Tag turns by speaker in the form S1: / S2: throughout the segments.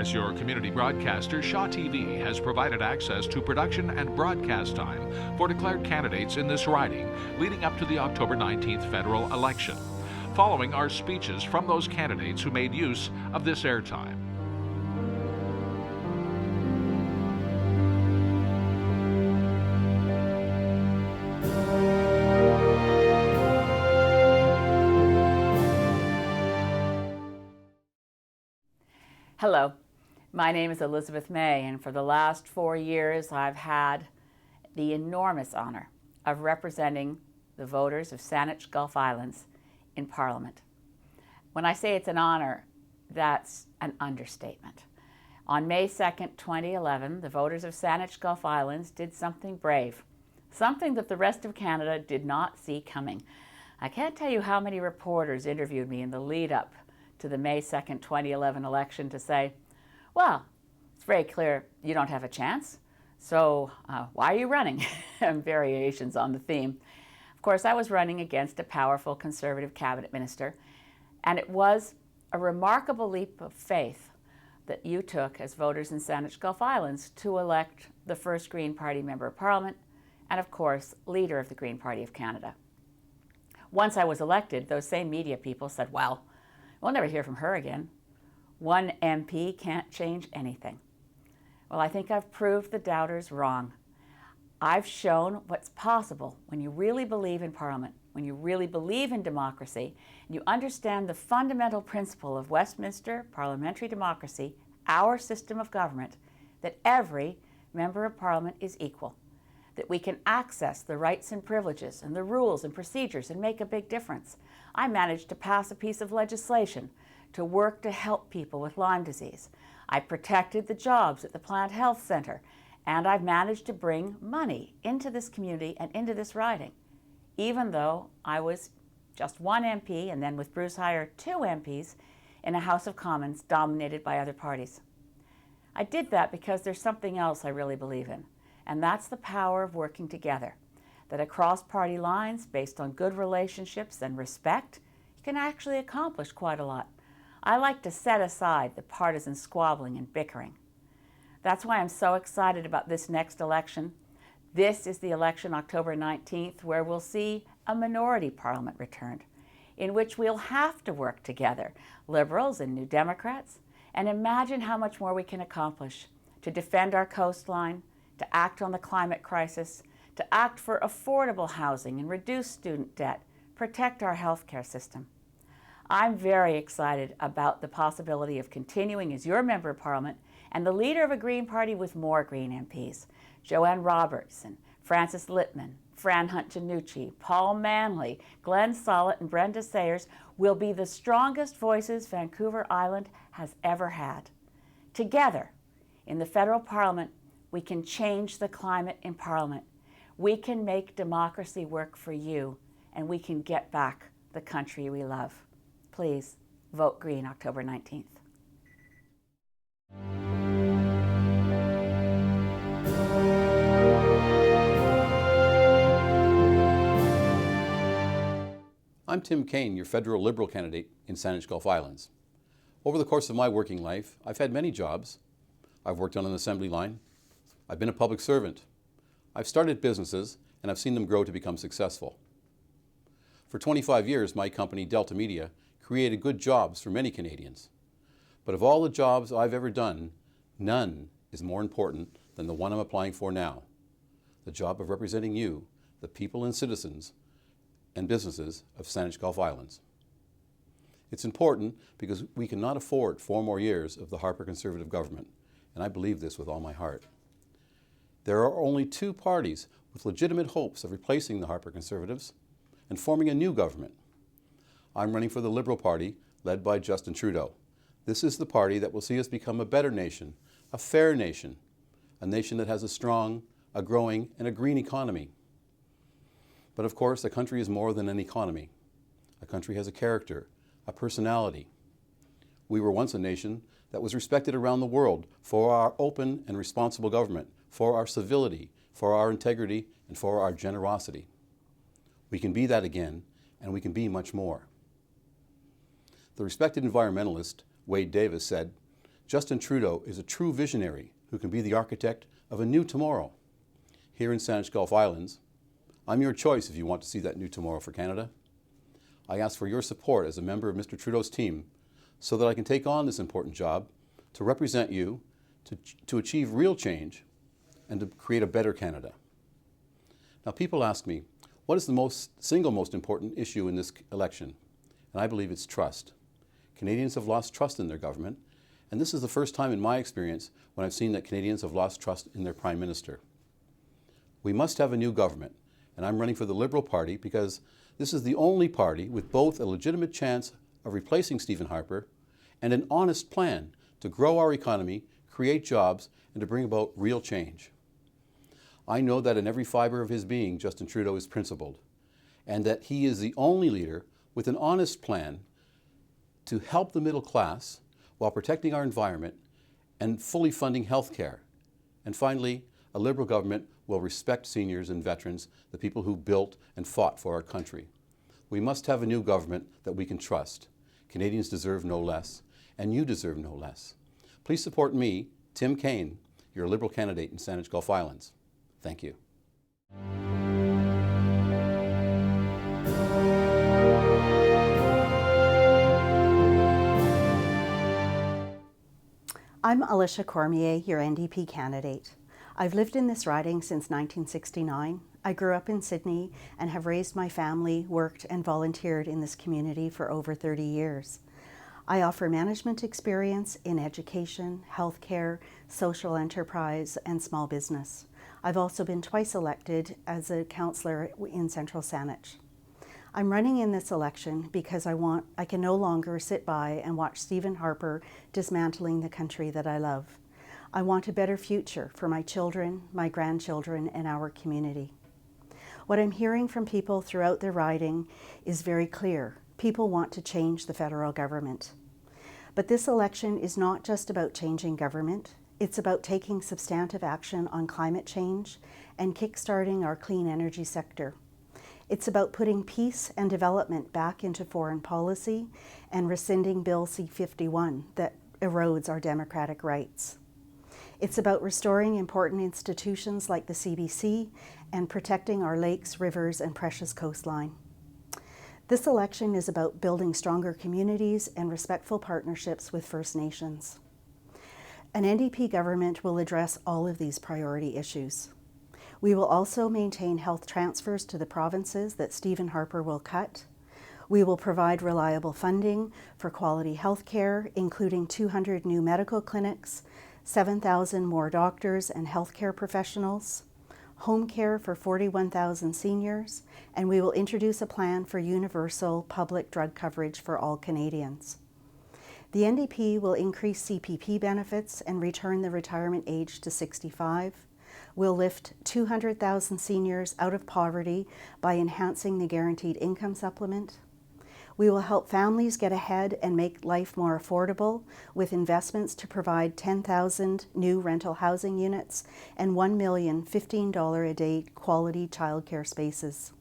S1: As your community broadcaster, Shaw TV has provided access to production and broadcast time for declared candidates in this riding leading up to the October 19th federal election. Following are speeches from those candidates who made use of this airtime.
S2: Hello, my name is Elizabeth May, and for the last 4 years I've had the enormous honor of representing the voters of Saanich Gulf Islands in Parliament. When I say it's an honor, that's an understatement. On May 2nd, 2011, the voters of Saanich Gulf Islands did something brave, something that the rest of Canada did not see coming. I can't tell you how many reporters interviewed me in the lead up to the May 2nd, 2011 election to say, well, it's very clear you don't have a chance, so why are you running? And variations on the theme. Of course, I was running against a powerful Conservative cabinet minister, and it was a remarkable leap of faith that you took as voters in Saanich Gulf Islands to elect the first Green Party Member of Parliament and, of course, leader of the Green Party of Canada. Once I was elected, those same media people said, well, we'll never hear from her again. One MP can't change anything. Well, I think I've proved the doubters wrong. I've shown what's possible when you really believe in Parliament, when you really believe in democracy, and you understand the fundamental principle of Westminster parliamentary democracy, our system of government, that every member of Parliament is equal, that we can access the rights and privileges and the rules and procedures and make a big difference. I managed to pass a piece of legislation to work to help people with Lyme disease. I protected the jobs at the Plant Health Centre, and I've managed to bring money into this community and into this riding, even though I was just one MP and then with Bruce Hyer, 2 MPs in a House of Commons dominated by other parties. I did that because there's something else I really believe in, and that's the power of working together. That across party lines, based on good relationships and respect, you can actually accomplish quite a lot. I like to set aside the partisan squabbling and bickering. That's why I'm so excited about this next election. This is the election October 19th, where we'll see a minority parliament returned, in which we'll have to work together, Liberals and New Democrats, and imagine how much more we can accomplish to defend our coastline, to act on the climate crisis, to act for affordable housing and reduce student debt, protect our healthcare system. I'm very excited about the possibility of continuing as your member of Parliament and the leader of a Green Party with more Green MPs. Joanne Robertson, Francis Littman, Fran Hunt-Janucci, Paul Manley, Glenn Sollitt, and Brenda Sayers will be the strongest voices Vancouver Island has ever had. Together, in the federal Parliament, we can change the climate in Parliament. We can make democracy work for you, and we can get back the country we love. Please vote Green October 19th.
S3: I'm Tim Kaine, your federal Liberal candidate in Saanich Gulf Islands. Over the course of my working life, I've had many jobs. I've worked on an assembly line. I've been a public servant. I've started businesses, and I've seen them grow to become successful. For 25 years, my company, Delta Media, created good jobs for many Canadians. But of all the jobs I've ever done, none is more important than the one I'm applying for now, the job of representing you, the people and citizens and businesses of Saanich Gulf Islands. It's important because we cannot afford 4 more years of the Harper Conservative government, and I believe this with all my heart. There are only 2 parties with legitimate hopes of replacing the Harper Conservatives and forming a new government. I'm running for the Liberal Party, led by Justin Trudeau. This is the party that will see us become a better nation, a fair nation, a nation that has a strong, a growing, and a green economy. But of course, a country is more than an economy. A country has a character, a personality. We were once a nation that was respected around the world for our open and responsible government, for our civility, for our integrity, and for our generosity. We can be that again, and we can be much more. The respected environmentalist, Wade Davis, said, Justin Trudeau is a true visionary who can be the architect of a new tomorrow. Here in Saanich Gulf Islands, I'm your choice if you want to see that new tomorrow for Canada. I ask for your support as a member of Mr. Trudeau's team so that I can take on this important job to represent you, to achieve real change, and to create a better Canada. Now, people ask me, what is the single most important issue in this election? And I believe it's trust. Canadians have lost trust in their government, and this is the first time in my experience when I've seen that Canadians have lost trust in their Prime Minister. We must have a new government, and I'm running for the Liberal Party because this is the only party with both a legitimate chance of replacing Stephen Harper and an honest plan to grow our economy, create jobs, and to bring about real change. I know that in every fiber of his being, Justin Trudeau is principled, and that he is the only leader with an honest plan to help the middle class while protecting our environment and fully funding health care. And finally, a Liberal government will respect seniors and veterans, the people who built and fought for our country. We must have a new government that we can trust. Canadians deserve no less, and you deserve no less. Please support me, Tim Kaine, your Liberal candidate in Saanich Gulf Islands. Thank you.
S4: I'm Alicia Cormier, your NDP candidate. I've lived in this riding since 1969. I grew up in Sydney and have raised my family, worked and volunteered in this community for over 30 years. I offer management experience in education, healthcare, social enterprise and small business. I've also been twice elected as a councillor in Central Saanich. I'm running in this election because I can no longer sit by and watch Stephen Harper dismantling the country that I love. I want a better future for my children, my grandchildren, and our community. What I'm hearing from people throughout the riding is very clear. People want to change the federal government. But this election is not just about changing government. It's about taking substantive action on climate change and kickstarting our clean energy sector. It's about putting peace and development back into foreign policy and rescinding Bill C-51 that erodes our democratic rights. It's about restoring important institutions like the CBC and protecting our lakes, rivers, and precious coastline. This election is about building stronger communities and respectful partnerships with First Nations. An NDP government will address all of these priority issues. We will also maintain health transfers to the provinces that Stephen Harper will cut. We will provide reliable funding for quality health care, including 200 new medical clinics, 7,000 more doctors and healthcare professionals, home care for 41,000 seniors, and we will introduce a plan for universal public drug coverage for all Canadians. The NDP will increase CPP benefits and return the retirement age to 65. We'll lift 200,000 seniors out of poverty by enhancing the guaranteed income supplement. We will help families get ahead and make life more affordable with investments to provide 10,000 new rental housing units and $1 million $15 a day quality childcare spaces.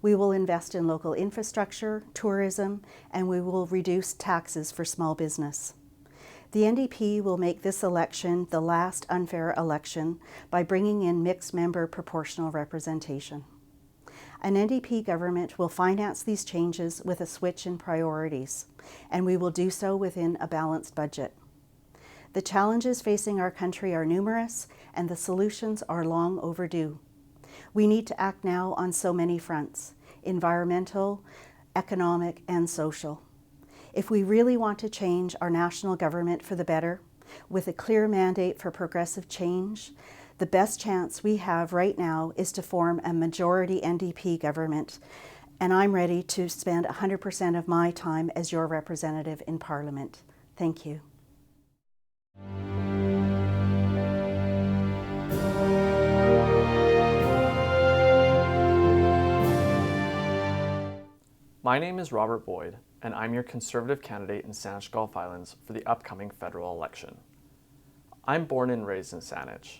S4: We will invest in local infrastructure, tourism, and we will reduce taxes for small business. The NDP will make this election the last unfair election by bringing in mixed member proportional representation. An NDP government will finance these changes with a switch in priorities, and we will do so within a balanced budget. The challenges facing our country are numerous, and the solutions are long overdue. We need to act now on so many fronts: environmental, economic, and social. If we really want to change our national government for the better, with a clear mandate for progressive change, the best chance we have right now is to form a majority NDP government, and I'm ready to spend 100% of my time as your representative in Parliament. Thank you.
S5: My name is Robert Boyd, and I'm your Conservative candidate in Saanich Gulf Islands for the upcoming federal election. I'm born and raised in Saanich.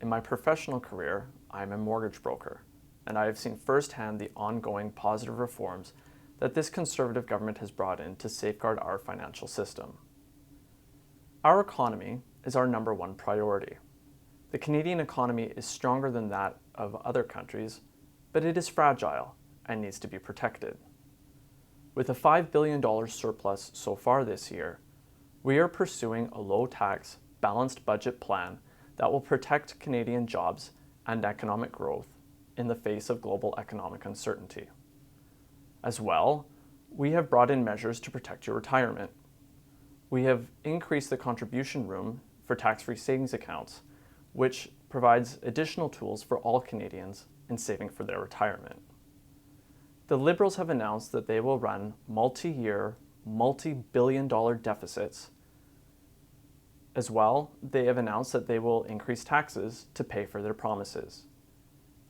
S5: In my professional career, I'm a mortgage broker, and I have seen firsthand the ongoing positive reforms that this Conservative government has brought in to safeguard our financial system. Our economy is our number one priority. The Canadian economy is stronger than that of other countries, but it is fragile and needs to be protected. With a $5 billion surplus so far this year, we are pursuing a low-tax, balanced budget plan that will protect Canadian jobs and economic growth in the face of global economic uncertainty. As well, we have brought in measures to protect your retirement. We have increased the contribution room for tax-free savings accounts, which provides additional tools for all Canadians in saving for their retirement. The Liberals have announced that they will run multi-year, multi-billion-dollar deficits. As well, they have announced that they will increase taxes to pay for their promises.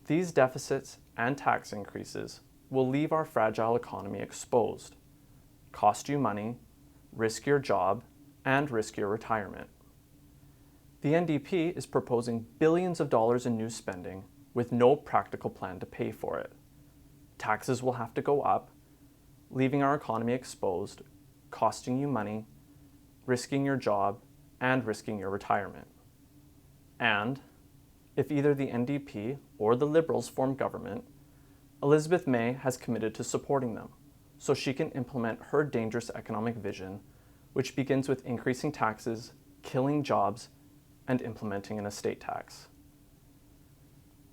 S5: These deficits and tax increases will leave our fragile economy exposed, cost you money, risk your job, and risk your retirement. The NDP is proposing billions of dollars in new spending with no practical plan to pay for it. Taxes will have to go up, leaving our economy exposed, costing you money, risking your job, and risking your retirement. And if either the NDP or the Liberals form government, Elizabeth May has committed to supporting them so she can implement her dangerous economic vision, which begins with increasing taxes, killing jobs, and implementing an estate tax.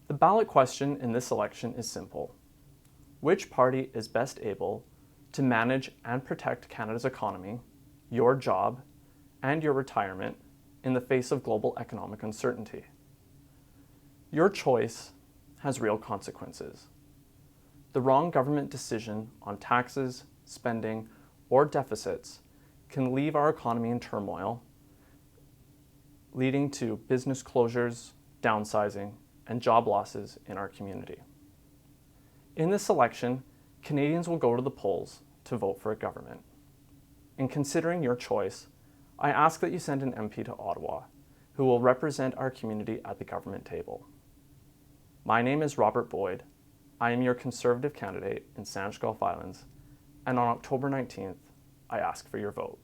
S5: The ballot question in this election is simple. Which party is best able to manage and protect Canada's economy, your job, and your retirement in the face of global economic uncertainty? Your choice has real consequences. The wrong government decision on taxes, spending, or deficits can leave our economy in turmoil, leading to business closures, downsizing, and job losses in our community. In this election, Canadians will go to the polls to vote for a government. In considering your choice, I ask that you send an MP to Ottawa who will represent our community at the government table. My name is Robert Boyd. I am your Conservative candidate in Saanich Gulf Islands, and on October 19th, I ask for your vote.